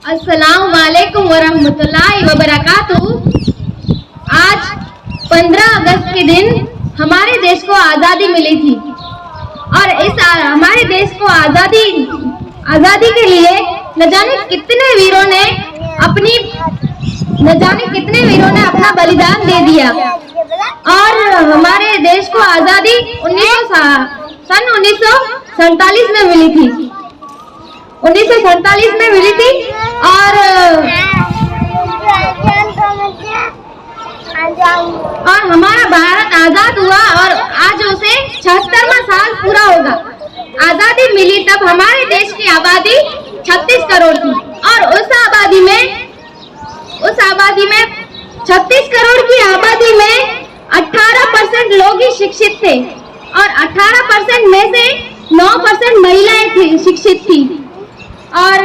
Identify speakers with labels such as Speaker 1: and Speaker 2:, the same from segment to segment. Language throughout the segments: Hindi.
Speaker 1: अस्सलाम वालेकुम वरहमतुल्लाहि वबरकातुहू। आज 15 अगस्त के दिन हमारे देश को आज़ादी मिली थी और इस हमारे देश को आज़ादी के लिए न जाने कितने वीरों ने अपना बलिदान दे दिया और हमारे देश को आज़ादी सन 1947 में मिली थी। 1947 में मिली थी और हमारा भारत आजाद हुआ और आज उसे 76वां साल पूरा होगा। आजादी मिली तब हमारे देश की आबादी 36 करोड़ थी और उस आबादी में 36 करोड़ की आबादी में 18% लोग ही शिक्षित थे और 18% में से 9% महिलाएं थी शिक्षित थी। और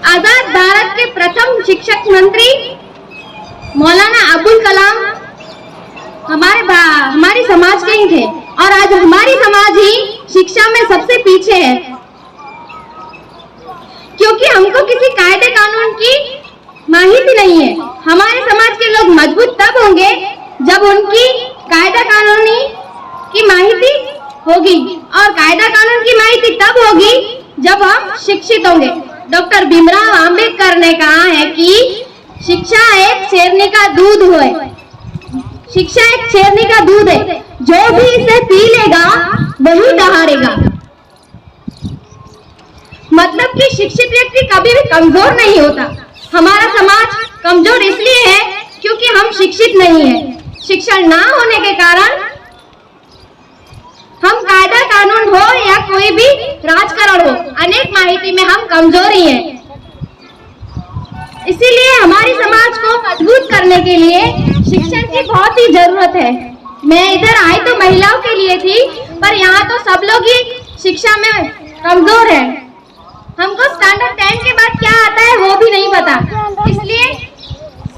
Speaker 1: आजाद भारत के प्रथम शिक्षक मंत्री मौलाना अबुल कलाम हमारे समाज के ही थे और आज हमारी समाज ही शिक्षा में सबसे पीछे है, क्योंकि हमको किसी कायदे कानून की माहिती नहीं है। हमारे समाज के लोग मजबूत तब होंगे जब उनकी कायदा कानूनी की माहिती होगी और कायदा कानून की माहिती तब होगी जब हम शिक्षित होंगे। डॉक्टर भीमराव अंबेडकर ने कहा है कि शिक्षा एक शेरनी का दूध है। शिक्षा एक शेरनी का दूध है, जो भी इसे पी लेगा वही दहाड़ेगा। मतलब कि शिक्षित व्यक्ति कभी भी कमजोर नहीं होता। हमारा समाज कमजोर इसलिए है क्योंकि हम शिक्षित नहीं है। शिक्षण ना होने के कारण हम कायदा कानून हो या कोई भी राजकारण हो, अनेक माहिती में हम कमजोर ही हैं। इसीलिए हमारी समाज को मजबूत करने के लिए शिक्षण की बहुत ही जरूरत है। मैं इधर आई तो महिलाओं के लिए थी, पर यहाँ तो सब लोग ही शिक्षा में कमजोर है। हमको स्टैंडर्ड 10 के बाद क्या आता है वो भी नहीं पता। इसलिए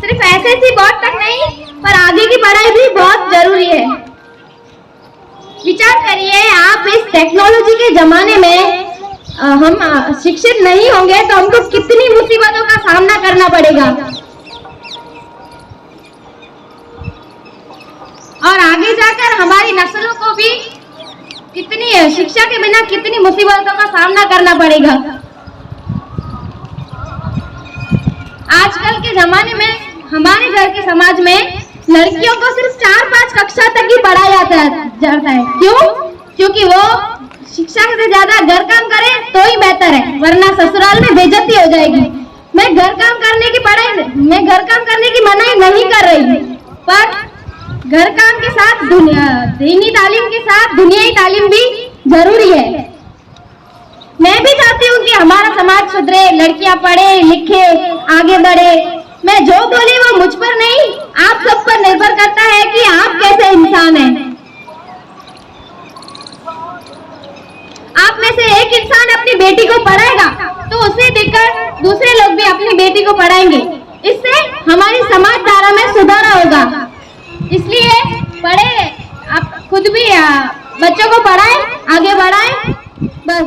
Speaker 1: सिर्फ SSC बोर्ड तक नहीं, पर आगे की पढ़ाई भी बहुत जरूरी है। विचार करिए, आप इस टेक्नोलॉजी के जमाने में हम शिक्षित नहीं होंगे तो हमको कितनी मुसीबतों का सामना करना पड़ेगा और आगे जाकर हमारी नस्लों को भी कितनी शिक्षा के बिना कितनी मुसीबतों का सामना करना पड़ेगा। आजकल के जमाने में हमारे घर के समाज में लड़कियों को सिर्फ 4-5 कक्षा तक ही पढ़ाया जाता है। क्यों? क्योंकि वो शिक्षा से ज्यादा घर काम करे तो ही बेहतर है, वरना ससुराल में बेइज्जती हो जाएगी। मैं घर काम करने की मनाही नहीं कर रही, पर घर काम के साथ दीनी तालीम के साथ दुनियाई तालीम भी जरूरी है। मैं भी चाहती हूँ कि हमारा समाज सुधरे, लड़कियां पढ़े लिखे आगे बढ़े। मैं जो बोली वो मुझ पर नहीं, आप सब पर निर्भर करता है कि आप कैसे इंसान हैं। आप में से एक इंसान अपनी बेटी को पढ़ाएगा तो उसे देखकर दूसरे लोग भी अपनी बेटी को पढ़ाएंगे। इससे हमारी समाज धारा में सुधार होगा। इसलिए पढ़े, आप खुद भी बच्चों को पढ़ाएं, आगे बढ़ाएं। बस।